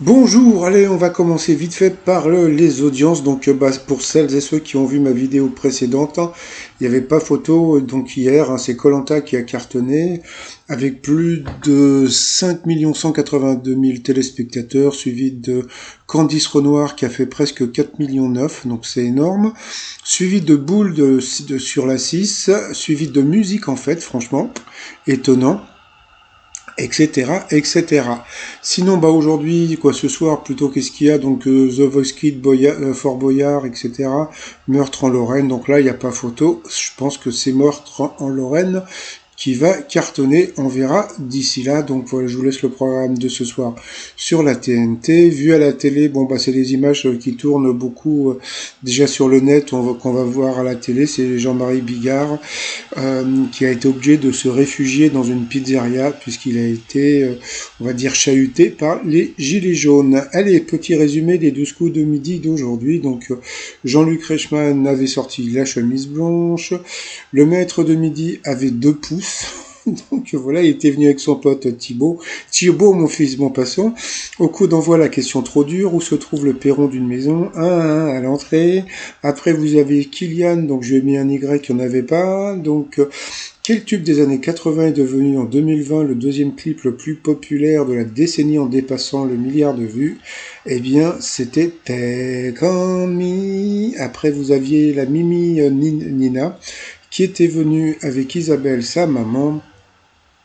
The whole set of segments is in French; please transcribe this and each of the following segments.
Bonjour, allez, on va commencer vite fait par les audiences. Donc, pour celles et ceux qui ont vu ma vidéo précédente, hein, il n'y avait pas photo. Donc hier, hein, c'est koh qui a cartonné avec plus de 5 182 000 téléspectateurs, suivi de Candice Renoir qui a fait presque 4,9 millions, donc c'est énorme. Suivi de Boule sur la 6, suivi de musique en fait, franchement, étonnant, etc., etc. Sinon, aujourd'hui, quoi, ce soir, plutôt, qu'est-ce qu'il y a? Donc, The Voice Kids, Fort Boyard, etc. Meurtre en Lorraine. Donc là, il n'y a pas photo. Je pense que c'est Meurtre en Lorraine qui va cartonner. On verra d'ici là. Donc voilà, je vous laisse le programme de ce soir sur la TNT. Vu à la télé, bon, bah, c'est les images qui tournent beaucoup déjà sur le net, qu'on va voir à la télé. C'est Jean-Marie Bigard qui a été obligé de se réfugier dans une pizzeria puisqu'il a été, on va dire, chahuté par les gilets jaunes. Allez, petit résumé des 12 coups de midi d'aujourd'hui. Donc, Jean-Luc Reichmann avait sorti La chemise blanche. Le maître de midi avait 2 pouces. Donc voilà, il était venu avec son pote Thibaut. Thibaut, mon fils, bon passons. Au coup d'envoi, la question trop dure. Où se trouve le perron d'une maison? À l'entrée. Après, vous avez Kylian, donc je lui ai mis un Y qu'il n'y en avait pas. Donc, quel tube des années 80 est devenu en 2020 le deuxième clip le plus populaire de la décennie en dépassant le milliard de vues? Eh bien, c'était Take On Me. Après, vous aviez la Mimi Nina, qui était venue avec Isabelle, sa maman.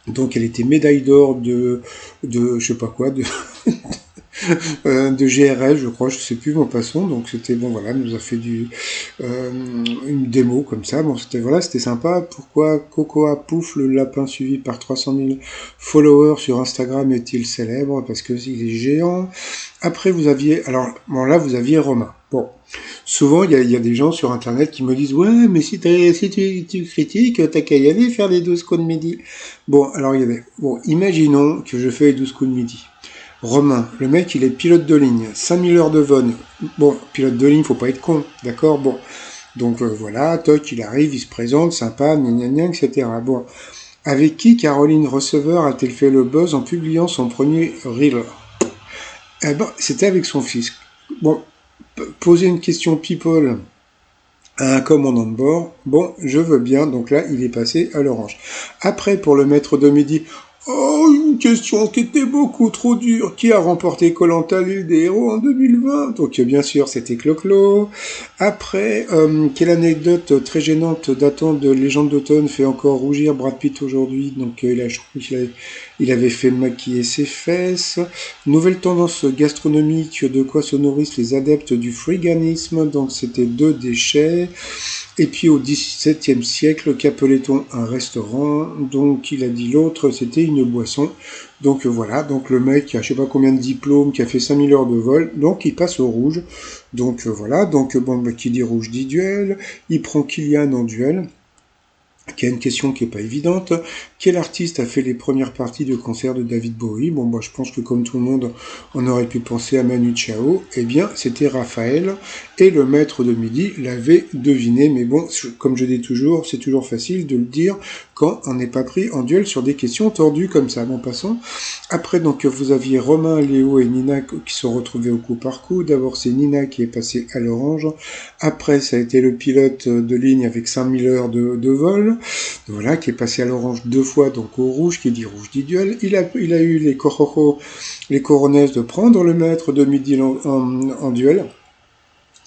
Donc, elle était médaille d'or de je sais pas quoi, de GRL, je crois, je sais plus, mon passant. Donc c'était bon, voilà, elle nous a fait une démo comme ça. Bon, c'était voilà, c'était sympa. Pourquoi Cocoa Pouf, le lapin suivi par 300 000 followers sur Instagram, est-il célèbre? Parce que il est géant. Après, vous aviez, alors bon là, vous aviez Romain. Bon, souvent il y a des gens sur Internet qui me disent ouais, mais si tu critiques, t'as qu'à y aller faire les 12 coups de midi. Bon, alors il y avait, bon, imaginons que je fais les 12 coups de midi. Romain, le mec, il est pilote de ligne, 5000 heures de vol. Bon, pilote de ligne, faut pas être con, d'accord? Bon, donc voilà, toc, il arrive, il se présente, sympa, gna gna gna, etc. Bon, avec qui Caroline Receveur a-t-elle fait le buzz en publiant son premier reel? Eh ben, c'était avec son fils. Bon, poser une question people à un commandant de bord, bon, je veux bien, donc là, il est passé à l'orange. Après, pour le maître de midi, oh, une question qui était beaucoup trop dure. Qui a remporté koh l'île des héros en 2020? Donc bien sûr, c'était Clo-Clo. Après, quelle anecdote très gênante datant de Légende d'automne fait encore rougir Brad Pitt aujourd'hui? Donc je crois il avait fait maquiller ses fesses. Nouvelle tendance gastronomique, de quoi se nourrissent les adeptes du friganisme? Donc c'était 2 déchets. Et puis au XVIIe siècle, qu'appelait-on un restaurant? Donc il a dit l'autre, c'était une boisson. Donc voilà, donc le mec qui a je sais pas combien de diplômes, qui a fait 5000 heures de vol, donc il passe au rouge. Donc voilà, donc bon, bah, qui dit rouge dit duel. Il prend Kylian en duel, qui a une question qui est pas évidente. Quel artiste a fait les premières parties de concert de David Bowie? Bon, bah, je pense que comme tout le monde, on aurait pu penser à Manu Chao. Eh bien, c'était Raphaël. Et le maître de midi l'avait deviné. Mais bon, comme je dis toujours, c'est toujours facile de le dire quand on n'est pas pris en duel sur des questions tordues comme ça. Bon, passons. Après, donc, vous aviez Romain, Léo et Nina qui sont retrouvés au coup par coup. D'abord, c'est Nina qui est passée à l'orange. Après, ça a été le pilote de ligne avec 5000 heures de vol. Voilà, qui est passé à l'orange 2 fois, donc au rouge, qui dit rouge dit duel. Il a eu les coronets de prendre le maître de midi en duel.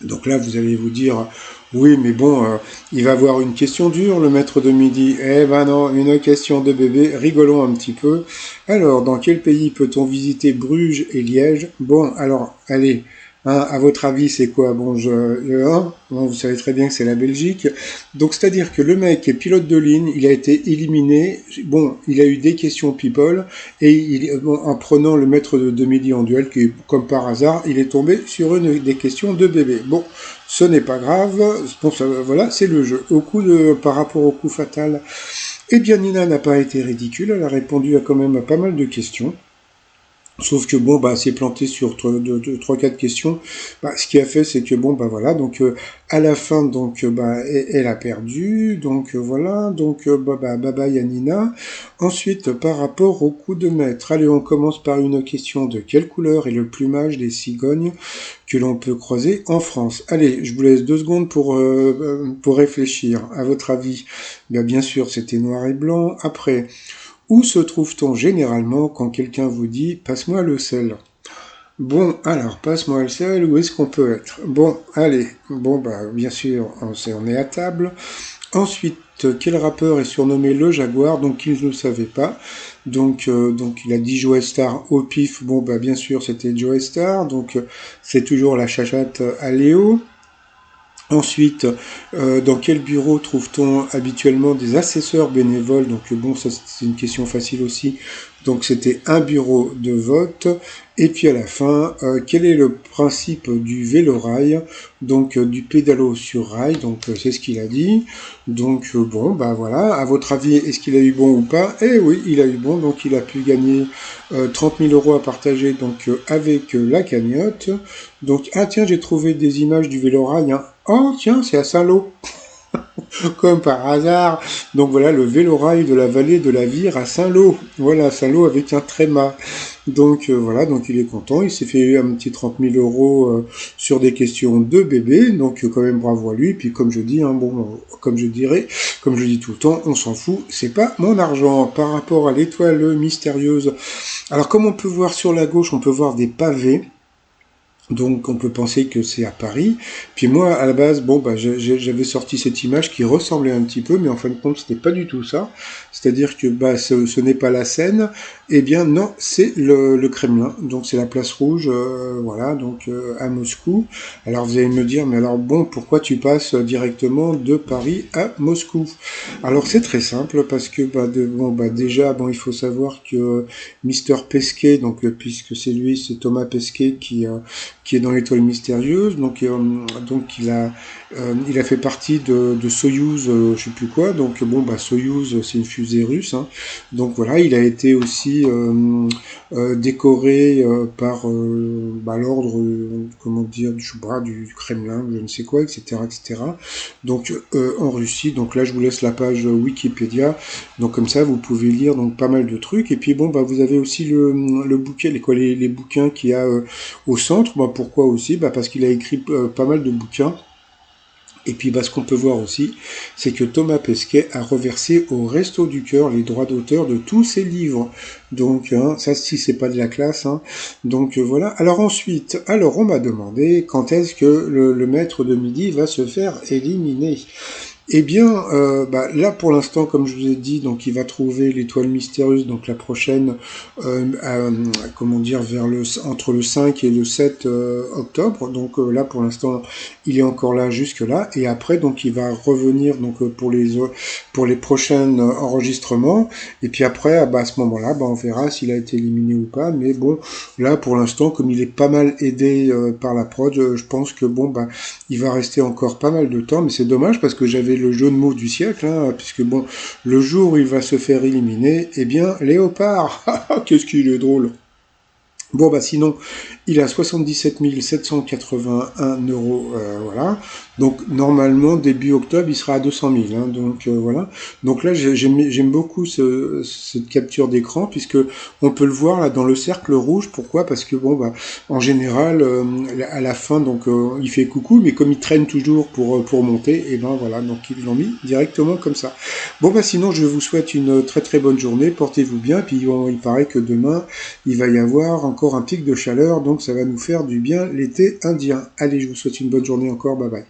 Donc là, vous allez vous dire, oui, mais bon, il va avoir une question dure, le maître de midi. Eh ben non, une question de bébé, rigolons un petit peu. Alors, dans quel pays peut-on visiter Bruges et Liège? Bon, alors, allez, hein, à votre avis, c'est quoi? Bon, le 1, bon, vous savez très bien que c'est la Belgique. Donc, c'est-à-dire que le mec est pilote de ligne, il a été éliminé. Bon, il a eu des questions people, et bon, en prenant le maître de midi en duel, qui, comme par hasard, il est tombé sur une des questions de bébé. Bon, ce n'est pas grave. Bon, ça, voilà, c'est le jeu. Par rapport au coup fatal, eh bien, Nina n'a pas été ridicule. Elle a répondu à quand même à pas mal de questions. Sauf que bon, bah, c'est planté sur 3-4 questions. Bah, ce qu'il a fait, c'est que bon, bah voilà, donc à la fin, donc bah, elle a perdu, donc voilà, donc bah, bye bye Yanina. Ensuite, par rapport au coup de maître, allez, on commence par une question de quelle couleur est le plumage des cigognes que l'on peut croiser en France? Allez, je vous laisse 2 secondes pour réfléchir. À votre avis, bien sûr, c'était noir et blanc. Après, où se trouve-t-on généralement quand quelqu'un vous dit passe-moi le sel? Bon, alors, passe-moi le sel, où est-ce qu'on peut être? Bon, allez, bon, bah, bien sûr, on est à table. Ensuite, quel rappeur est surnommé le Jaguar? Donc, il ne le savait pas. Donc, il a dit Joe Star au pif. Bon, bah, bien sûr, c'était Joe Star. Donc, c'est toujours la chachate à Léo. Ensuite, dans quel bureau trouve-t-on habituellement des assesseurs bénévoles? Donc bon, ça c'est une question facile aussi. Donc c'était un bureau de vote. Et puis à la fin, quel est le principe du vélo-rail? Donc du pédalo sur rail. Donc c'est ce qu'il a dit. Donc bon, bah voilà. À votre avis, est-ce qu'il a eu bon ou pas? Eh oui, il a eu bon. Donc il a pu gagner 30 000 euros à partager donc avec la cagnotte. Donc ah tiens, j'ai trouvé des images du vélo-rail, hein. Oh, tiens, c'est à Saint-Lô, comme par hasard. Donc voilà, le vélorail de la vallée de la Vire à Saint-Lô. Voilà, Saint-Lô avec un tréma. Donc voilà, donc il est content. Il s'est fait un petit 30 000 euros sur des questions de bébé. Donc quand même bravo à lui. Puis comme je dis, hein, bon, comme je dirais, comme je dis tout le temps, on s'en fout. C'est pas mon argent. Par rapport à l'étoile mystérieuse. Alors comme on peut voir sur la gauche, on peut voir des pavés. Donc on peut penser que c'est à Paris. Puis moi, à la base, bon, bah, j'avais sorti cette image qui ressemblait un petit peu, mais en fin de compte, c'était pas du tout ça. C'est-à-dire que bah, ce n'est pas la Seine. Eh bien non, c'est le Kremlin. Donc c'est la place rouge, voilà, donc à Moscou. Alors vous allez me dire, mais alors bon, pourquoi tu passes directement de Paris à Moscou? Alors c'est très simple, parce que bon, déjà, bon, il faut savoir que Mister Pesquet, donc puisque c'est lui, c'est Thomas Pesquet qui est dans l'étoile mystérieuse. Donc il a fait partie de Soyouz, je sais plus quoi. Donc bon, bah Soyouz, c'est une fusée russe, hein. Donc voilà, il a été aussi décoré par bah, l'ordre, comment dire, du Kremlin, je ne sais quoi, etc., etc. Donc en Russie. Donc là, je vous laisse la page Wikipédia. Donc comme ça, vous pouvez lire donc pas mal de trucs. Et puis bon, bah vous avez aussi le bouquet, les bouquins qu'il y a au centre. Bah, pourquoi aussi? Bah, parce qu'il a écrit pas mal de bouquins. Et puis bah, ce qu'on peut voir aussi, c'est que Thomas Pesquet a reversé au Resto du Cœur les droits d'auteur de tous ses livres. Donc hein, ça, si c'est pas de la classe, hein. Donc voilà. Alors ensuite, alors on m'a demandé quand est-ce que le maître de midi va se faire éliminer. Eh bien, bah, là pour l'instant, comme je vous ai dit, donc il va trouver l'étoile mystérieuse, donc la prochaine, comment dire, entre le 5 et le 7 octobre. Donc là pour l'instant, il est encore là jusque là, et après donc il va revenir donc pour les prochains enregistrements. Et puis après, ah, bah, à ce moment-là, bah, on verra s'il a été éliminé ou pas. Mais bon, là pour l'instant, comme il est pas mal aidé par la prod, je pense que bon bah il va rester encore pas mal de temps. Mais c'est dommage parce que j'avais le jeu de mots du siècle, hein, puisque bon, le jour où il va se faire éliminer, eh bien, Léopard, qu'est-ce qu'il est drôle. Bon, bah sinon, il a 77 781 euros, voilà. Donc, normalement, début octobre, il sera à 200 000, hein, donc voilà. Donc là, j'aime beaucoup cette capture d'écran, puisque on peut le voir là dans le cercle rouge. Pourquoi? Parce que, bon, bah, en général, à la fin, donc, il fait coucou, mais comme il traîne toujours pour monter, et ben voilà, donc ils l'ont mis directement comme ça. Bon, bah sinon, je vous souhaite une très très bonne journée, portez-vous bien, puis bon, il paraît que demain, il va y avoir encore un pic de chaleur, donc ça va nous faire du bien l'été indien. Allez, je vous souhaite une bonne journée encore, bye bye.